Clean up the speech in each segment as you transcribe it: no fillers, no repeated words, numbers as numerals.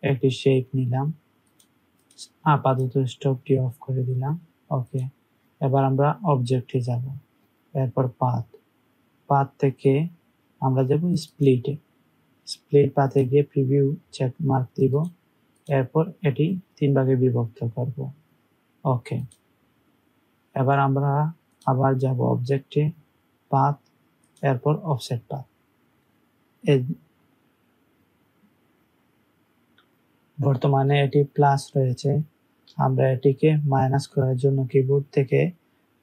একটি শেপ নিলাম, আপাতত স্টকটি অফ করে দিলাম। ওকে, এবার আমরা অবজেক্টে যাব, এরপর পাথ থেকে আমরা যাব স্প্লিট পাথে গিয়ে প্রিভিউ চেক মার্ক দিব, এরপর এটি 3 ভাগে বিভক্ত করব। ওকে, এবার আমরা আবার যাব অবজেক্টে, পাথ, এরপর অফসেট পাথ। বর্তমানে এটি প্লাস রয়েছে, আমরা এটিকে মাইনাস করার জন্য কিবোর্ড থেকে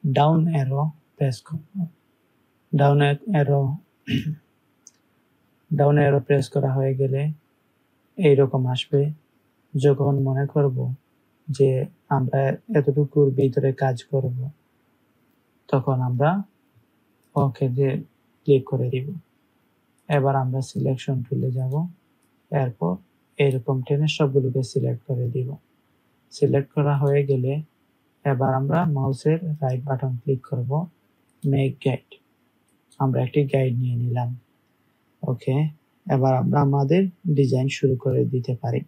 ডাউন অ্যারো প্রেস করব। ডাউন অ্যারো প্রেস করা হয়ে গেলে এইরকম আসবে। যখন মনে করব যে আমরা এতটুকুর ভিতরে কাজ করব, তখন আমরা ওকে দিয়ে ক্লিক করে দিব। এবার আমরা সিলেকশন টুলে যাব, এরপর এরকম টেনে সবগুলোকে সিলেক্ট করে দিব। সিলেক্ট করা হয়ে গেলে এবার আমরা মাউসের রাইট বাটন ক্লিক করব, মেক গাইড। আমরা একটি গাইড নিয়ে নিলাম। ওকে, এবার আমরা আমাদের ডিজাইন শুরু করে দিতে পারি।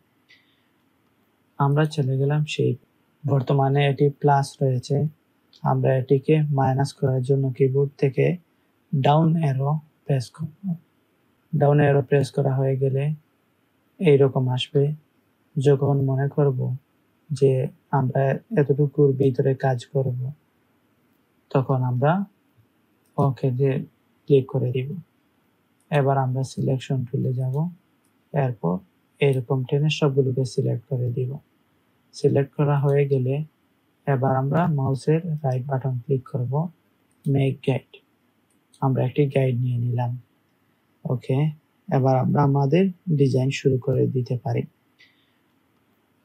আমরা চলে গেলাম শেপ। বর্তমানে এটি প্লাস রয়েছে, আমরা এটিকে মাইনাস করার জন্য কিবোর্ড থেকে ডাউন অ্যারো প্রেস করব। ডাউন অ্যারো প্রেস করা হয়ে গেলে এইরকম আসবে। যখন মনে করব যে আমরা এতটুকুর ভিতরে কাজ করব, তখন আমরা ওকে দিয়ে ক্লিক করে দিব। এবার আমরা সিলেকশন টুলে যাব, এরপর এরকম টেনে সবগুলোকে সিলেক্ট করে দিব। সিলেক্ট করা হয়ে গেলে এবার আমরা মাউসের রাইট বাটন ক্লিক করব, মেক গাইড। আমরা একটি গাইড নিয়ে নিলাম। ওকে, এবার আমরা আমাদের ডিজাইন শুরু করে দিতে পারি।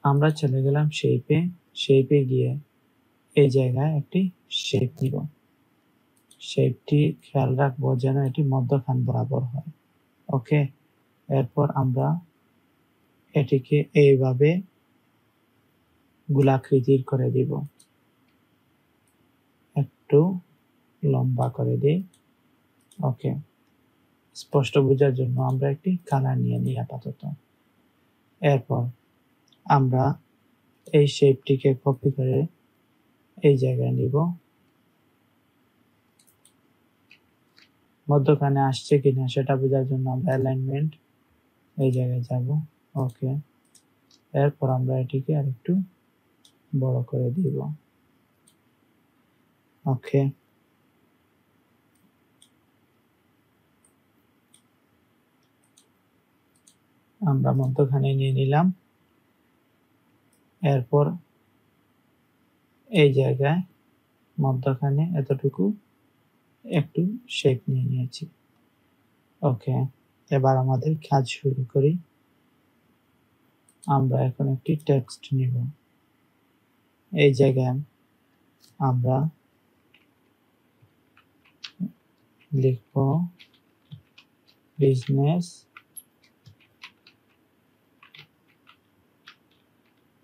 আমরা চলে গেলাম শেপে গিয়ে এই জায়গায় একটি শেপ নিব। শেপটি খেয়াল রাখবো যেন এটি মধ্যখান বরাবর হয়। ওকে, এরপর আমরা এটিকে এইভাবে গোলাকৃতির করে দিব, একটু লম্বা করে দিই। ওকে, স্পষ্ট বোঝার জন্য আমরা একটি কালার নিয়ে নিই আপাতত। এরপর আমরা এই শেপটিকে কপি করে এই জায়গায় নিব, মধ্যখানে আসছে কিনা সেটা বোঝার জন্য আমরা অ্যালাইনমেন্ট এই জায়গায় যাব। ওকে, এরপর আমরা এটিকে আরেকটু বড় করে দিব। ওকে, আমরা মধ্যখানে নিয়ে নিলাম। এরপর এই জায়গায় মধ্যখানে এতটুকু একটু শেপ নিয়ে নিয়েছি। ওকে, এবার আমাদের কাজ শুরু করি। আমরা এখন একটি টেক্সট নিব। এই জায়গায় আমরা লিখব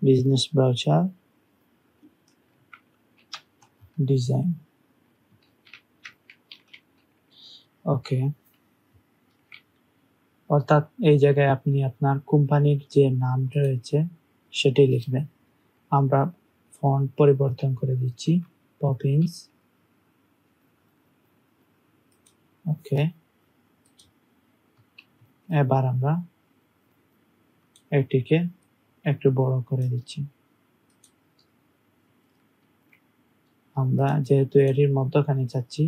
বিজনেস ব্রাউজার ডিজাইন। ওকে, অর্থাৎ এই জায়গায় আপনি আপনার কোম্পানির যে নামটা রয়েছে সেটি লিখবেন। আমরা ফন্ট পরিবর্তন করে দিচ্ছি, পপিন্স। ওকে, এবার আমরা এটিকে একটু বড় করে দিচ্ছি। আমরা যেহেতু এটির মধ্যখানে চাচ্ছি,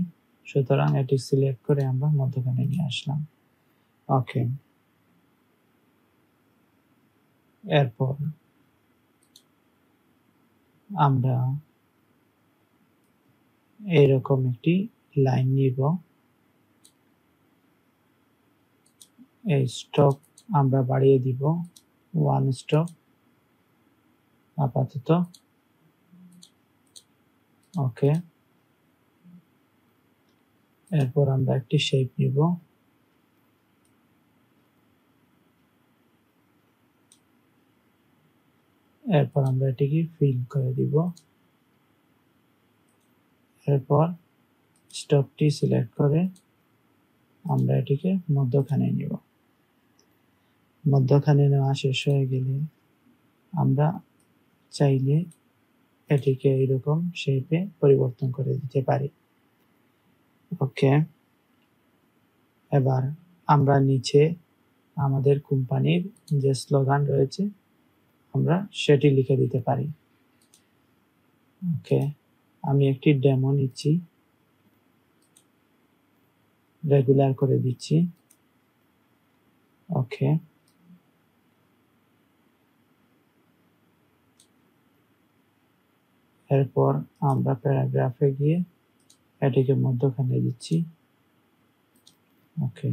সুতরাং এটি সিলেক্ট করে আমরা মধ্যখানে নিয়ে আসলাম। ওকে, এরপর আমরা এইরকম একটি লাইন নিব। এই স্টক আমরা বাড়িয়ে দিব 1 স্টক আপাতত। ওকে, এরপর আমরা একটি শেপ নিব। এরপর আমরা এটিকে ফিল করে দিব। এরপর স্টকটি সিলেক্ট করে আমরা এটিকে মধ্যখানে নিব। মধ্যখানে নেওয়া শেষ হয়ে গেলে আমরা চাইলে এটিকে এইরকম শেপে পরিবর্তন করে দিতে পারি। ওকে, এবার আমরা নিচে আমাদের কোম্পানির যে স্লোগান রয়েছে আমরা সেটি লিখে দিতে পারি। ওকে, আমি একটি ডেমো নিচ্ছি, রেগুলার করে দিচ্ছি। ওকে, এরপর আমরা প্যারাগ্রাফে গিয়ে এটিকে মধ্যখানে দিচ্ছি। ওকে,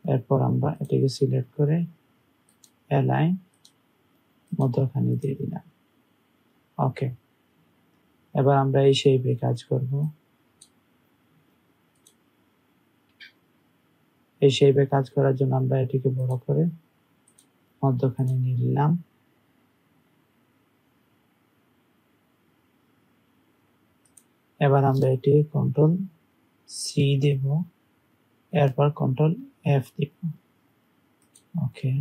এরপর আমরা এটিকে সিলেক্ট করে অ্যালাইন মধ্যখানে দিয়ে দিলাম। ওকে, এবার আমরা এই শেপে কাজ করব। এই শেপে কাজ করার জন্য আমরা এটিকে বড় করে মধ্যখানে নিয়ে নিলাম। এবার আমরা এটি কন্ট্রোল সি দেব, এরপর কন্ট্রোল এফ দেব। ওকে,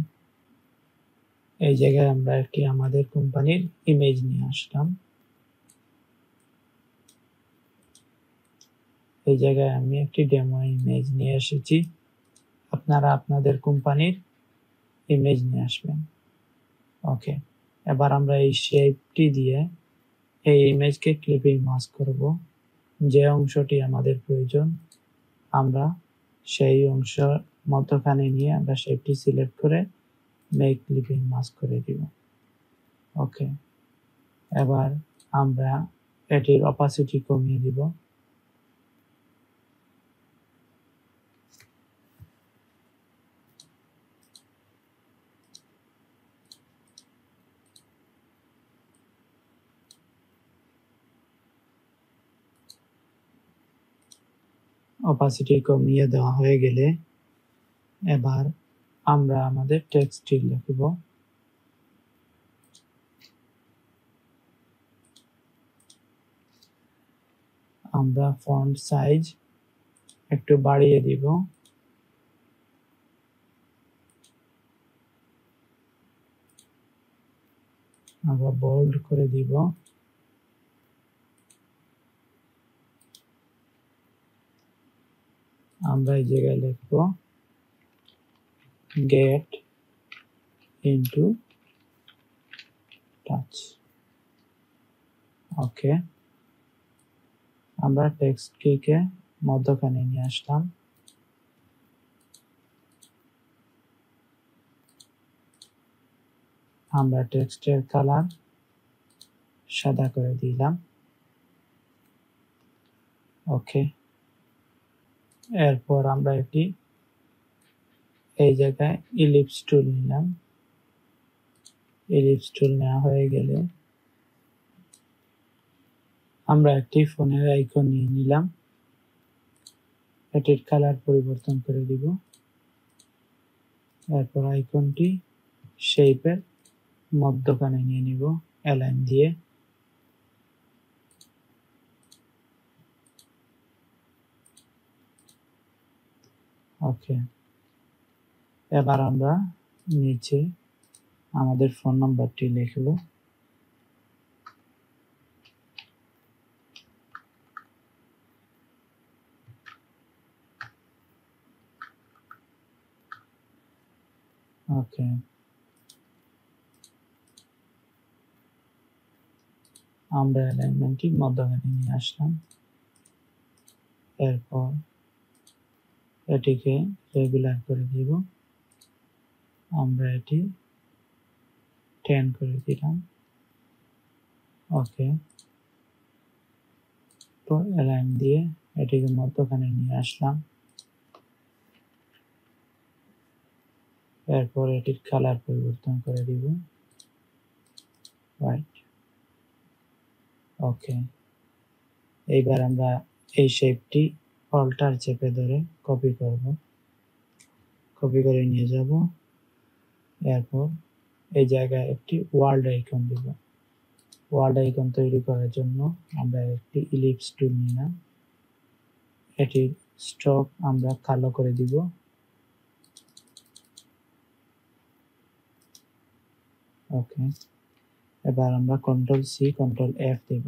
এই জায়গায় আমরা একটি আমাদের কোম্পানির ইমেজ নিয়ে আসলাম। এই জায়গায় আমি একটি ডেমো ইমেজ নিয়ে এসেছি, আপনারা আপনাদের কোম্পানির ইমেজ নিয়ে আসবেন। ওকে, এবার আমরা এই শেপটি দিয়ে এই ইমেজকে ক্লিপিং মাস্ক করব। যে অংশটি আমাদের প্রয়োজন আমরা সেই অংশ মধ্যখানে নিয়ে আমরা শেপটি সিলেক্ট করে মেক ক্লিপিং মাস্ক করে দিব। ওকে, এবার আমরা এটির অপাসিটি কমিয়ে দিব। অপাসিটি কমিয়ে দেওয়া হয়ে গেলে এবার আমরা আমাদের টেক্সটটি লিখব। আমরা ফন্ট সাইজ একটু বাড়িয়ে দিব। আমরা বোল্ড করে দিব। আমরা এই জায়গায় লিখব গেট ইনটু টাচ। ওকে, আমরা টেক্সটটিকে মধ্যখানে নিয়ে আসলাম। আমরা টেক্সটের কালার সাদা করে দিলাম। ওকে, এরপর আমরা একটি এই জায়গায় ইলিপস টুল নিলাম। ইলিপস টুল নেওয়া হয়ে গেলে আমরা একটি ফোনের আইকন নিয়ে নিলাম, এটির কালার পরিবর্তন করে দিব। এরপর আইকনটি শেপের মধ্যখানে নিয়ে নিব অ্যালাইন দিয়ে। ওকে, এবার আমরা নিচে আমাদের ফোন নাম্বারটি লিখব। ওকে, আমরা অ্যালাইনমেন্টটি মধ্যখানে নিয়ে আসলাম। এরপর এটিকে রেগুলার করে দিব। আমরা এটি 10 করে দিলাম। ওকে, তো অ্যালাইন দিয়ে এটিকে মধ্যখানে নিয়ে আসলাম। এরপর এটির কালার পরিবর্তন করে দিব হোয়াইট। ওকে, এইবার আমরা এই শেপটি অল্টার চেপে ধরে কপি করব। কপি করে নিয়ে যাব। এরপর এই জায়গায় একটি ওয়ার্ল্ড আইকন দিব। ওয়ার্ল্ড আইকন তৈরি করার জন্য আমরা একটি ইলিপস টুল নিলাম। এটির স্ট্রোক আমরা কালো করে দিব। ওকে, এবার আমরা কন্ট্রোল সি কন্ট্রোল এফ দিব,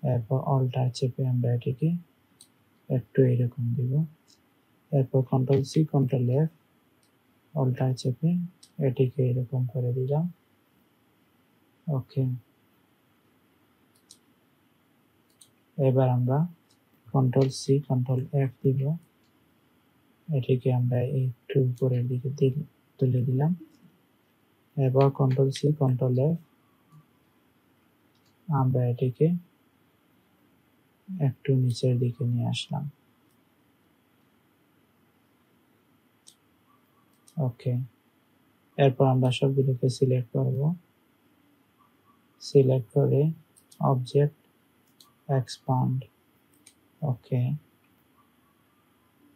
এরপর অল্টার চেপে আমরা এটিকে একটু এইরকম দিব, এরপর control C control F alt চেপে এটিকে এরকম করে দিলাম। ওকে, এবার আমরা কন্ট্রোল সি কন্ট্রোল এফ দিব, এটিকে আমরা একটু উপরের দিকে তুলে দিলাম, এবার কন্ট্রোল সি কন্ট্রোল এফ আমরা এটিকে একটু নিচের দিকে নিয়ে আসলাম। ওকে, এরপর আমরা সবগুলোকে সিলেক্ট করব, সিলেক্ট করে অবজেক্ট এক্সপান্ড ওকে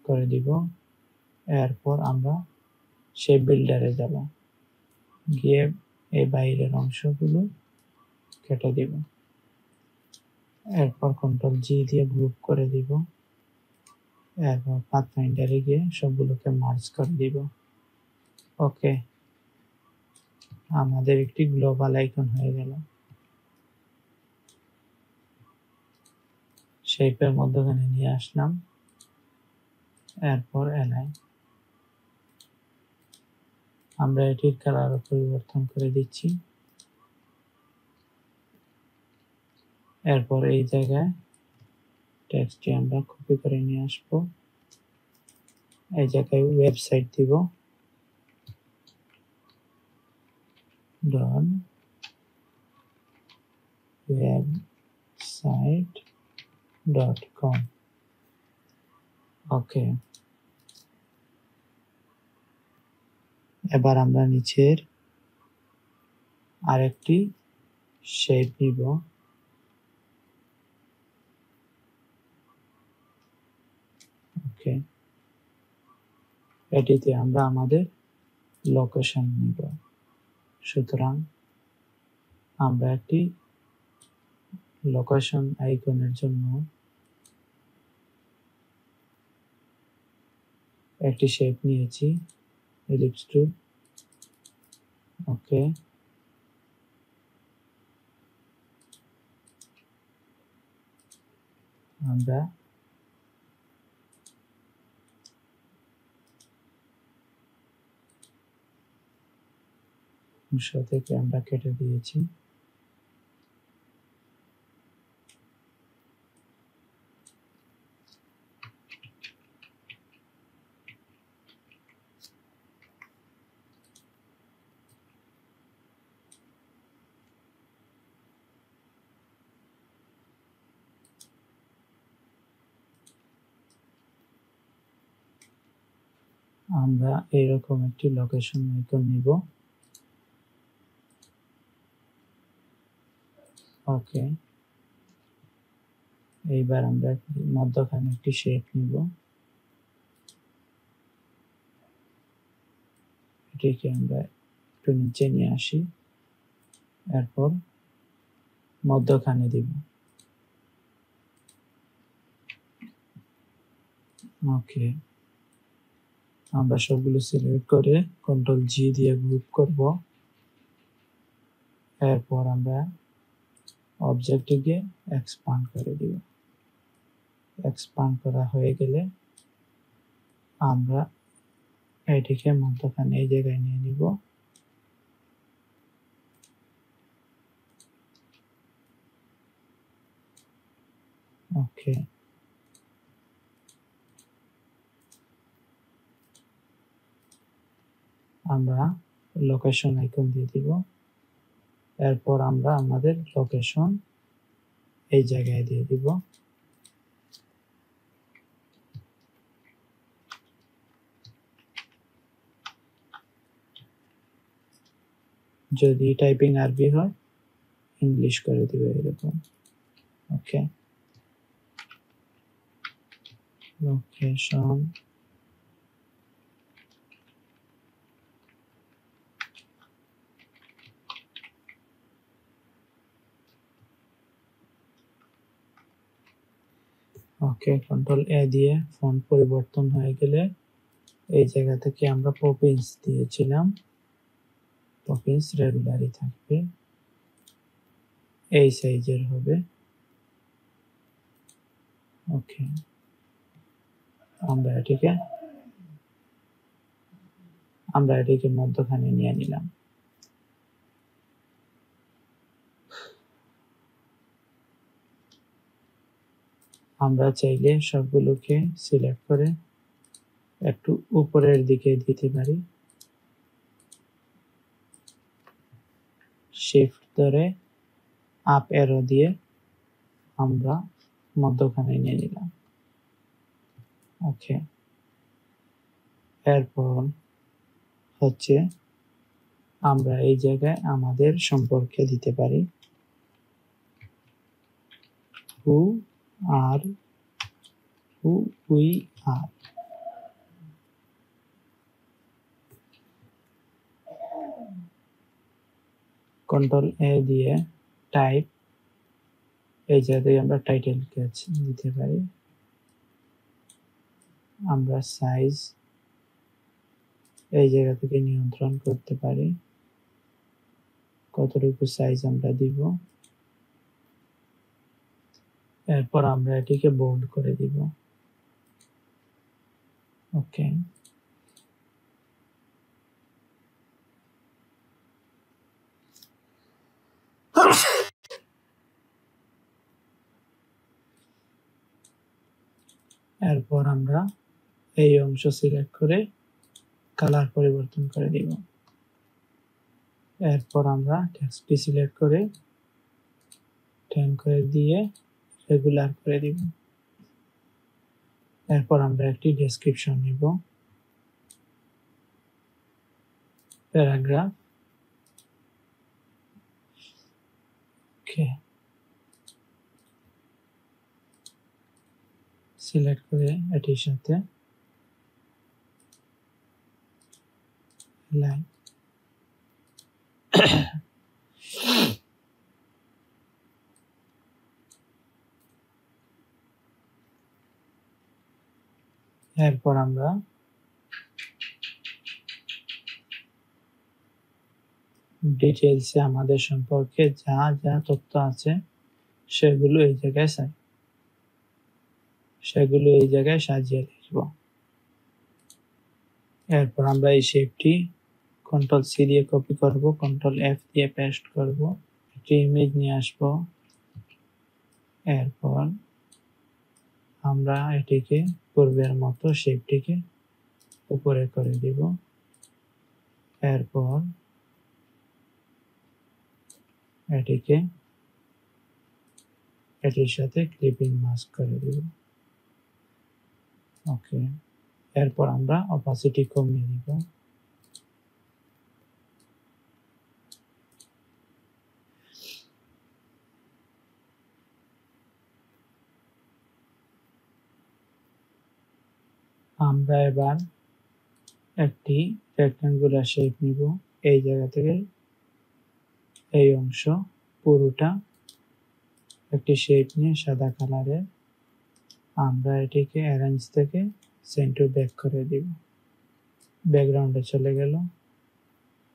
করে দিব। এরপর আমরা শেপ বিল্ডারে যাব, গিয়ে এই বাইরের অংশগুলো কেটে দিব, এরপর কন্ট্রোল জি দিয়ে গ্রুপ করে দিব, এরপর পাথফাইন্ডারে গিয়ে সবগুলোকে মার্জ করে দিব। ওকে, আমাদের একটি গ্লোবাল আইকন হয়ে গেল। শেপের মধ্যখানে নিয়ে আসলাম, এরপর এলাই আমরা এটির কালার পরিবর্তন করে দিচ্ছি। এরপর এই জায়গায় টেক্সটটি আমরা কপি করে নিয়ে আসব, এই জায়গায় ওয়েবসাইট দিব, website.com ওকে, এবার আমরা নিচের আরেকটি শেপ নিব, ওকে, এটিতে আমরা আমাদের লোকেশন নিব। সুতরাং আমরা একটি লোকেশন আইকনের জন্য একটি শেপ নিয়েছি, এলিপস টুল। ওকে, আমরা অংশ থেকে আমরা কেটে দিয়েছি। আমরা এইরকম একটি লোকেশন আইকন নিব। ওকে, এইবার আমরা মধ্যখানে একটি শেপ নিব, এটিকে আমরা একটু নিচে নিয়ে আসি, এরপর মধ্যখানে দিব। ওকে, আমরা সবগুলো সিলেক্ট করে কন্ট্রোল জি দিয়ে গ্রুপ করব, এরপর আমরা অবজেক্টটিকে এক্সপান্ড করে দিব। এক্সপান্ড করা হয়ে গেলে আমরা এটিকে মধ্যখানে এই জায়গায় নিয়ে নিব। ওকে, আমরা লোকেশন আইকন দিয়ে দিব, এরপর আমরা আমাদের লোকেশন এই জায়গায় দিয়ে দিব। যদি টাইপিং আরবি হয় ইংলিশ করে দিবে এরকম। ওকে, লোকেশন ওকে, কন্ট্রোল এ দিয়ে ফন্ট পরিবর্তন হয়ে গেলে এই জায়গা থেকে আমরা পপিন্স দিয়েছিলাম, পপিন্স রেগুলারই থাকবে, এই সাইজের হবে। ওকে, আমরা এটিকে মধ্যখানে নিয়ে নিলাম। আমরা চাইলে সবগুলোকে সিলেক্ট করে একটু উপরের দিকে দিতে পারি, শিফট ধরে আপ অ্যারো দিয়ে আমরা মধ্যখানে নিয়ে নিলাম। ওকে, এরপর হচ্ছে আমরা এই জায়গায় আমাদের সম্পর্কে দিতে পারি who we are। কন্ট্রোল এ দিয়ে টাইপ, এই জায়গায় আমরা টাইটেল দিতে পারি। আমরা সাইজ এই জায়গা থেকে নিয়ন্ত্রণ করতে পারি কতটুকু সাইজ আমরা দিব। এরপর আমরা এটিকে বোল্ড করে দিব। ওকে, এরপর আমরা এই অংশ সিলেক্ট করে কালার পরিবর্তন করে দিব। এরপর আমরা টেক্সটটি সিলেক্ট করে 10 করে দিয়ে রেগুলার করে দিব। এরপর আমরা একটি ডেসক্রিপশন নিব, প্যারাগ্রাফ। ওকে, সিলেক্ট করে এটির সাথে লাইন। এরপর আমরা ডিটেইলসে আমাদের সম্পর্কে যা যা তথ্য আছে সেগুলো এই জায়গায় সাজিয়ে লিখব। এরপর আমরা এই শেপটি কন্ট্রোল সি দিয়ে কপি করব, কন্ট্রোল এফ দিয়ে পেস্ট করব, একটি ইমেজ নিয়ে আসব। এরপর আমরা এটিকে পূর্বের মতো শেপটিকে উপরে করে দিব। এরপর এটিকে এটির সাথে ক্লিপিং মাস্ক করে দিব। ওকে, এরপর আমরা অপাসিটি কমিয়ে দিব। আমরা এবার একটি রেক্ট্যাঙ্গুলার শেপ নিব। এই জায়গা থেকে এই অংশ পুরোটা একটি শেপ নিয়ে সাদা কালারের আমরা এটিকে অ্যারেঞ্জ থেকে সেন্টার ব্যাক করে দিব। ব্যাকগ্রাউন্ডে চলে গেল।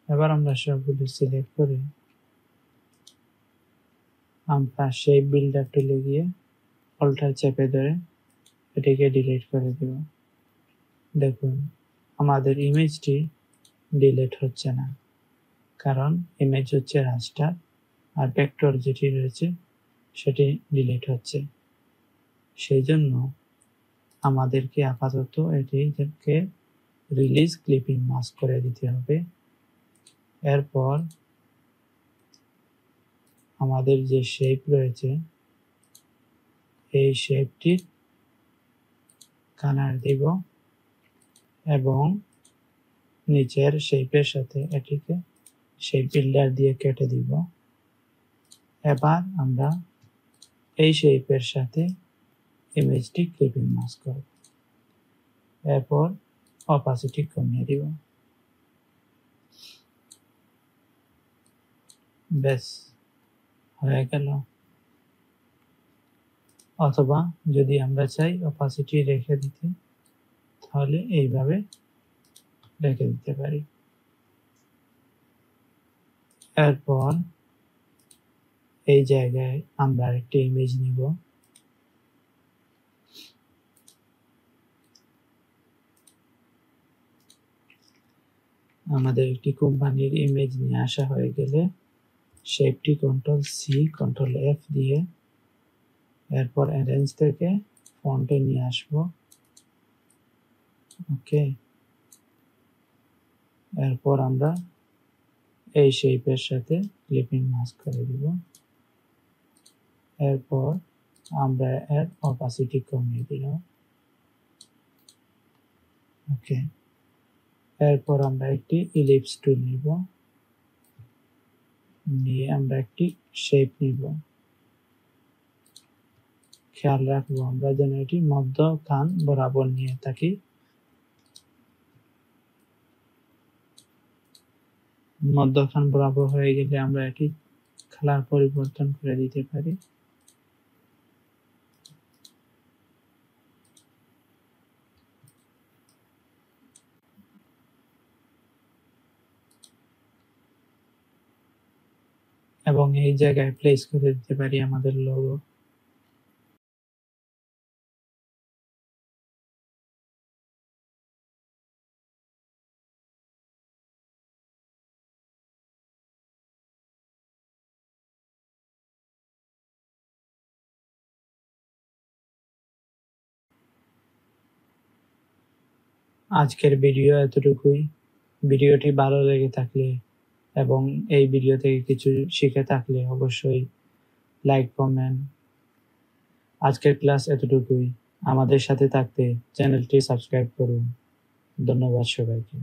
এবার আমরা সবগুলো সিলেক্ট করে আমরা শেপ বিল্ডার টুলে গিয়ে অল্টার চেপে ধরে এটিকে ডিলিট করে দেব। দেখুন আমাদের ইমেজটি ডিলিট হচ্ছে না, কারণ ইমেজ হচ্ছে রাস্টার আর ভেক্টর যেটি রয়েছে সেটি ডিলিট হচ্ছে। সেই জন্য আমাদেরকে আপাতত এটিকে রিলিজ ক্লিপিং মাস্ক করে দিতে হবে। এরপর আমাদের যে শেপ রয়েছে এই শেপটির কালার দিব এবং নিচের শেপের সাথে এটিকে শেপ বিল্ডার দিয়ে কেটে দিব। এবার আমরা এই শেপের সাথে ইমেজটি ক্লিপিং মাস্ক করব। এরপর অপাসিটি কমিয়ে দিব। বেশ, হয়ে গেল। অথবা যদি আমরা চাই অপাসিটি রেখে দিতে, তাহলে এইভাবে রেখে দিতে পারি। এরপর এই জায়গায় আমরা একটি ইমেজ নিব। আমাদের একটি কোম্পানির ইমেজ নিয়ে আসা হয়ে গেলে শেপটি Ctrl+C Ctrl+F দিয়ে এরপর অ্যারেঞ্জ থেকে ফন্টে নিয়ে আসবো। ওকে, এরপর আমরা এই শেপের সাথে ক্লিপিং মাস্ক করে দিব। এরপর আমরা এর অপাসিটি কমিয়ে দিলাম। ওকে, এরপর আমরা একটি ইলিপস টুল নিব, নিয়ে আমরা একটি শেপ নিব। খেয়াল রাখবো আমরা যেন এটি মধ্যখান বরাবর নিয়ে থাকি। মধ্যখান বরাবর হয়ে গেলে আমরা এটি কালার পরিবর্তন করে দিতে পারি। এবং এই জায়গায় প্লেস করে দিতে পারি আমাদের লোগো। আজকের ভিডিও এতটুকুই। ভিডিওটি ভালো লেগে থাকলে এবং এই ভিডিও থেকে কিছু শিখে থাকলে অবশ্যই লাইক, কমেন্ট। আজকের ক্লাস এতটুকুই। আমাদের সাথে থাকতে চ্যানেলটি সাবস্ক্রাইব করুন। ধন্যবাদ সবাইকে।